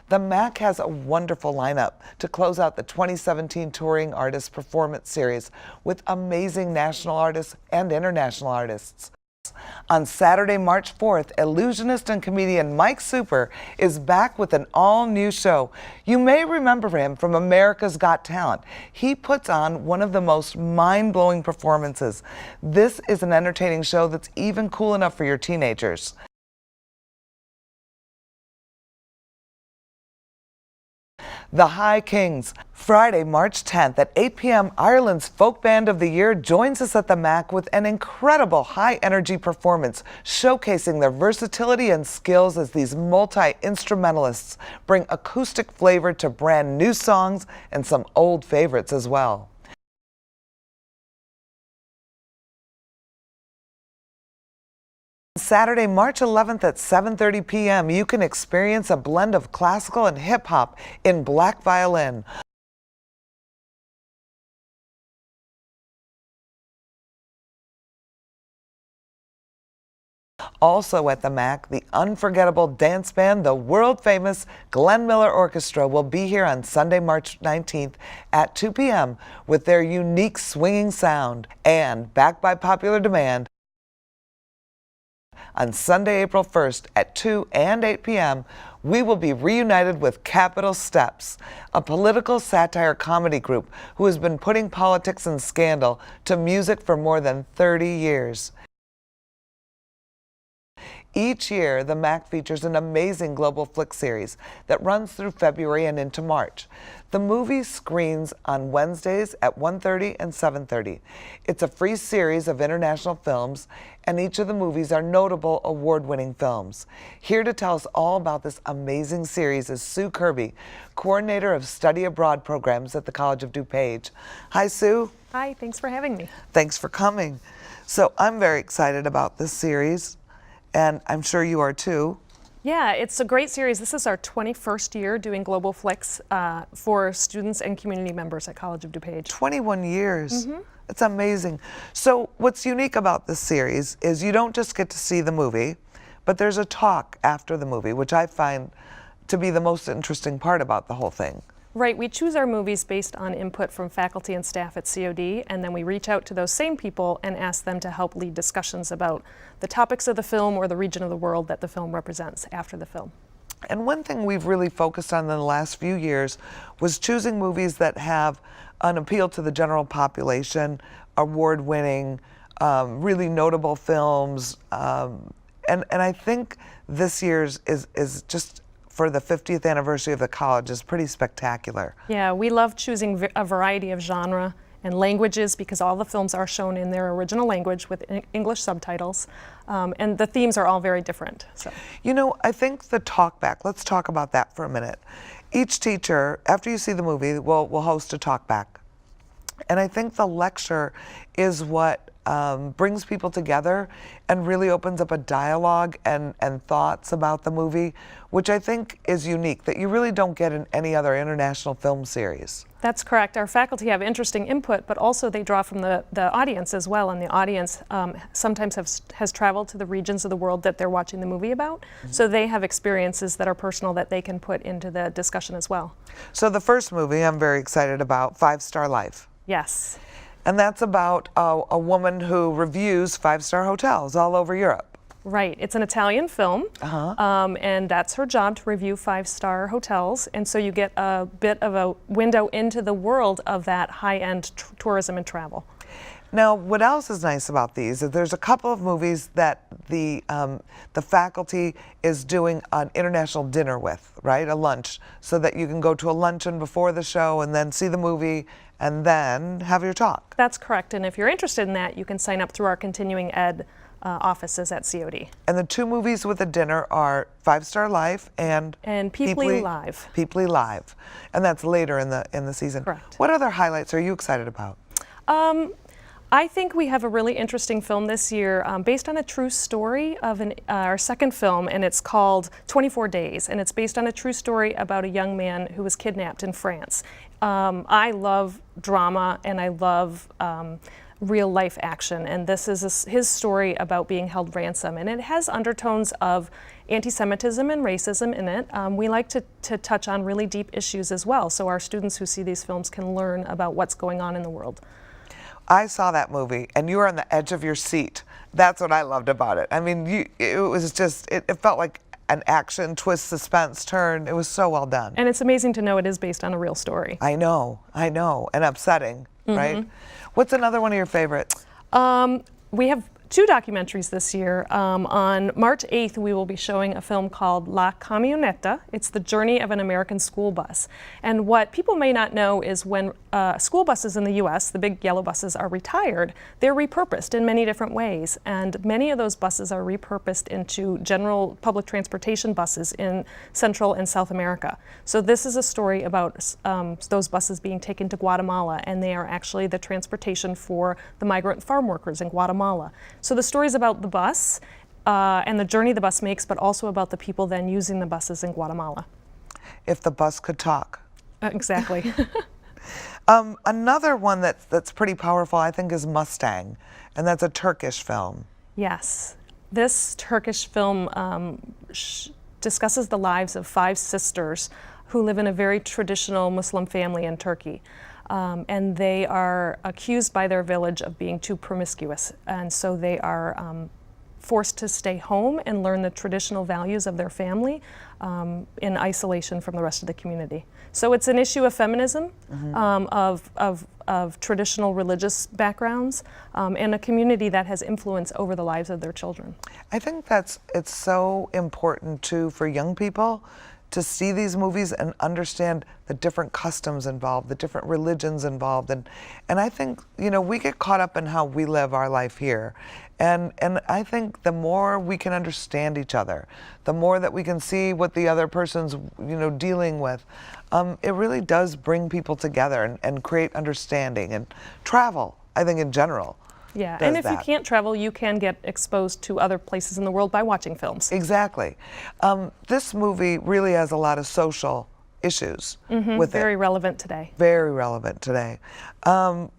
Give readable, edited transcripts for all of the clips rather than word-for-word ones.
The MAC has a wonderful lineup to close out the 2017 Touring Artist Performance Series with amazing national artists and international artists. On Saturday, March 4th, illusionist and comedian Mike Super is back with an all-new show. You may remember him from America's Got Talent. He puts on one of the most mind-blowing performances. This is an entertaining show that's even cool enough for your teenagers. The High Kings. Friday, March 10th at 8 p.m., Ireland's Folk Band of the Year joins us at the MAC with an incredible high-energy performance, showcasing their versatility and skills as these multi-instrumentalists bring acoustic flavor to brand new songs and some old favorites as well. Saturday, March 11th at 7:30 p.m., you can experience a blend of classical and hip-hop in Black Violin. Also at the MAC, the unforgettable dance band, the world-famous Glenn Miller Orchestra, will be here on Sunday, March 19th at 2 p.m. with their unique swinging sound. And, backed by popular demand, on Sunday, April 1st at 2 and 8 p.m., we will be reunited with Capital Steps, a political satire comedy group who has been putting politics and scandal to music for more than 30 years. Each year, the MAC features an amazing global flick series that runs through February and into March. The movie screens on Wednesdays at 1:30 and 7:30. It's a free series of international films, and each of the movies are notable award-winning films. Here to tell us all about this amazing series is Sue Kirby, coordinator of study abroad programs at the College of DuPage. Hi, Sue. Hi, thanks for having me. Thanks for coming. So I'm very excited about this series, and I'm sure you are too. Yeah, it's a great series. This is our 21st year doing Global Flicks for students and community members at College of DuPage. 21 years. It's amazing. So what's unique about this series is you don't just get to see the movie, but there's a talk after the movie, which I find to be the most interesting part about the whole thing. Right, we choose our movies based on input from faculty and staff at COD, and then we reach out to those same people and ask them to help lead discussions about the topics of the film or the region of the world that the film represents after the film. And one thing we've really focused on in the last few years was choosing movies that have an appeal to the general population, award-winning, really notable films, and I think this year's is just, for the 50th anniversary of the college, is pretty spectacular. Yeah, we love choosing a variety of genre and languages because all the films are shown in their original language with English subtitles, and the themes are all very different. So. You know, I think the talkback, let's talk about that for a minute. Each teacher, after you see the movie, will host a talkback. And I think the lecture is what brings people together and really opens up a dialogue and thoughts about the movie, which I think is unique, that you really don't get in any other international film series. That's correct. Our faculty have interesting input, but also they draw from the audience as well, and the audience sometimes has traveled to the regions of the world that they're watching the movie about, so they have experiences that are personal that they can put into the discussion as well. So the first movie I'm very excited about, 5 Star Life. Yes. And that's about a woman who reviews 5-star hotels all over Europe. Right. It's an Italian film, and that's her job, to review 5-star hotels. And so you get a bit of a window into the world of that high-end tourism and travel. Now, what else is nice about these is there's a couple of movies that the faculty is doing an international dinner with, right? A lunch, so that you can go to a luncheon before the show and then see the movie and then have your talk. That's correct. And if you're interested in that, you can sign up through our continuing ed offices at COD. And the 2 movies with the dinner are 5-Star Life and Peeply Live. Peeply Live, and that's later in the season. Correct. What other highlights are you excited about? I think we have a really interesting film this year based on a true story of our second film, and it's called 24 Days, and it's based on a true story about a young man who was kidnapped in France. I love drama and I love real life action, and this is his story about being held ransom, and it has undertones of anti-Semitism and racism in it. We like to touch on really deep issues as well, so our students who see these films can learn about what's going on in the world. I saw that movie, and you were on the edge of your seat. That's what I loved about it. I mean, it was just, it felt like an action, twist, suspense, turn. It was so well done. And it's amazing to know it is based on a real story. I know, and upsetting, right? What's another one of your favorites? We have two documentaries this year. On March 8th, we will be showing a film called La Camioneta. It's the journey of an American school bus. And what people may not know is when school buses in the U.S., the big yellow buses, are retired, they're repurposed in many different ways. And many of those buses are repurposed into general public transportation buses in Central and South America. So this is a story about those buses being taken to Guatemala, and they are actually the transportation for the migrant farm workers in Guatemala. So the story is about the bus and the journey the bus makes, but also about the people then using the buses in Guatemala. If the bus could talk. Exactly. Another one that's pretty powerful, I think, is Mustang, and that's a Turkish film. Yes. This Turkish film discusses the lives of 5 sisters who live in a very traditional Muslim family in Turkey. And they are accused by their village of being too promiscuous. And so they are forced to stay home and learn the traditional values of their family in isolation from the rest of the community. So it's an issue of feminism, of traditional religious backgrounds, and a community that has influence over the lives of their children. I think it's so important too for young people to see these movies and understand the different customs involved, the different religions involved. And I think, you know, we get caught up in how we live our life here. And I think the more we can understand each other, the more that we can see what the other person's, you know, dealing with, it really does bring people together and create understanding. And travel, I think, in general. Yeah, and if you can't travel, you can get exposed to other places in the world by watching films. Exactly. This movie really has a lot of social issues with it. Very relevant today. Very relevant today.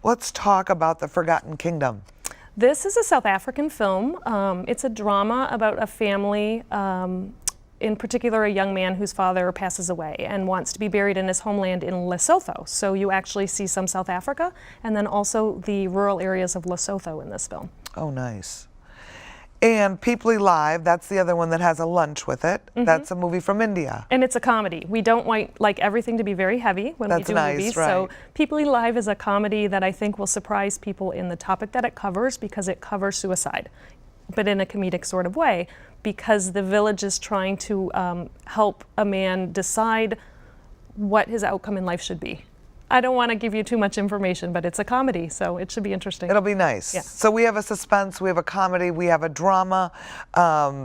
Let's talk about The Forgotten Kingdom. This is a South African film. It's a drama about a family, in particular a young man whose father passes away and wants to be buried in his homeland in Lesotho. So you actually see some South Africa and then also the rural areas of Lesotho in this film. Oh, nice. And Peoply Live, that's the other one that has a lunch with it. That's a movie from India. And it's a comedy. We don't like everything to be very heavy when we do movies. Right. So Peoply Live is a comedy that I think will surprise people in the topic that it covers, because it covers suicide, but in a comedic sort of way, because the village is trying to help a man decide what his outcome in life should be. I don't want to give you too much information, but it's a comedy, so it should be interesting. It'll be nice. Yeah. So we have a suspense, we have a comedy, we have a drama,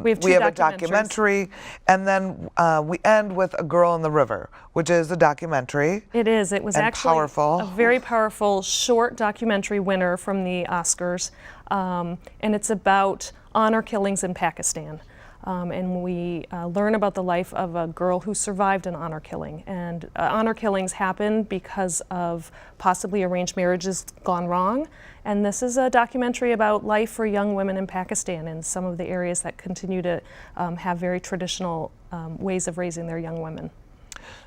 we have a documentary, and then we end with A Girl in the River, which is a documentary. It is. It was actually powerful. A very powerful short documentary winner from the Oscars, and it's about honor killings in Pakistan. And we learn about the life of a girl who survived an honor killing. And honor killings happen because of possibly arranged marriages gone wrong. And this is a documentary about life for young women in Pakistan and some of the areas that continue to have very traditional ways of raising their young women.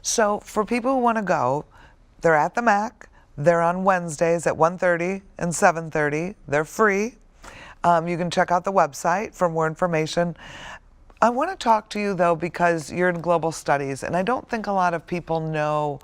So for people who want to go, they're at the MAC. They're on Wednesdays at 1:30 and 7:30. They're free. You can check out the website for more information. I want to talk to you, though, because you're in global studies, and I don't think a lot of people know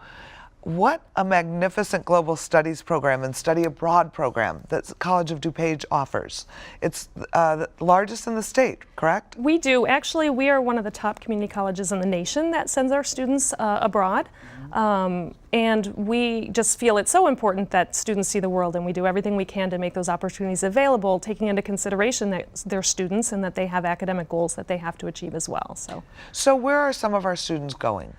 what a magnificent global studies program and study abroad program that College of DuPage offers. It's the largest in the state, correct? We do. Actually, we are one of the top community colleges in the nation that sends our students abroad. And we just feel it's so important that students see the world, and we do everything we can to make those opportunities available, taking into consideration that they're students and that they have academic goals that they have to achieve as well. So where are some of our students going?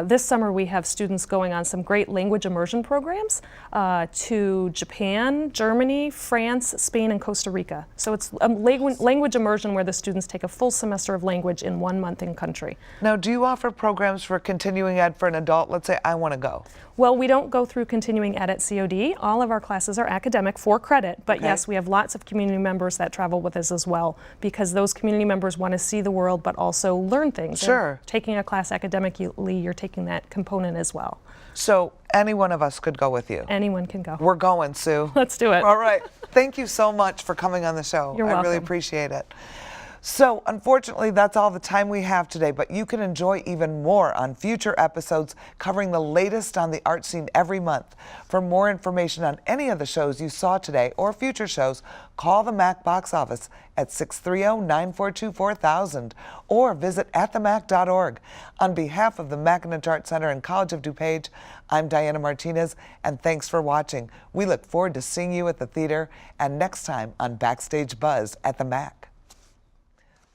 This summer we have students going on some great language immersion programs to Japan, Germany, France, Spain, and Costa Rica. So it's a language immersion where the students take a full semester of language in 1 month in country. Now, do you offer programs for continuing ed for an adult? Let's say I want to go. Well, we don't go through continuing ed at COD. All of our classes are academic for credit, but yes, we have lots of community members that travel with us as well, because those community members want to see the world but also learn things. Sure. And taking a class academically, you're taking that component as well. So any one of us could go with you? Anyone can go. We're going, Sue. Let's do it. All right. Thank you so much for coming on the show. You're I really welcome. appreciate it. So unfortunately, that's all the time we have today, but you can enjoy even more on future episodes covering the latest on the art scene every month. For more information on any of the shows you saw today or future shows, call the MAC box office at 630-942-4000 or visit atthemac.org. On behalf of the Mackinac Art Center and College of DuPage, I'm Diana Martinez, and thanks for watching. We look forward to seeing you at the theater and next time on Backstage Buzz at the MAC.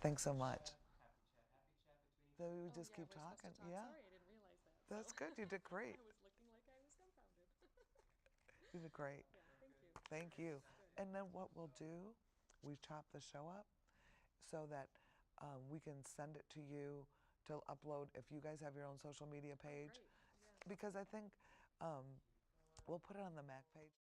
Thanks so much. So we just keep talking. Yeah. That's good. You did great. You did great. Thank you. And then what we'll do, we chop the show up so that we can send it to you to upload if you guys have your own social media page. Because I think we'll put it on the MAC page.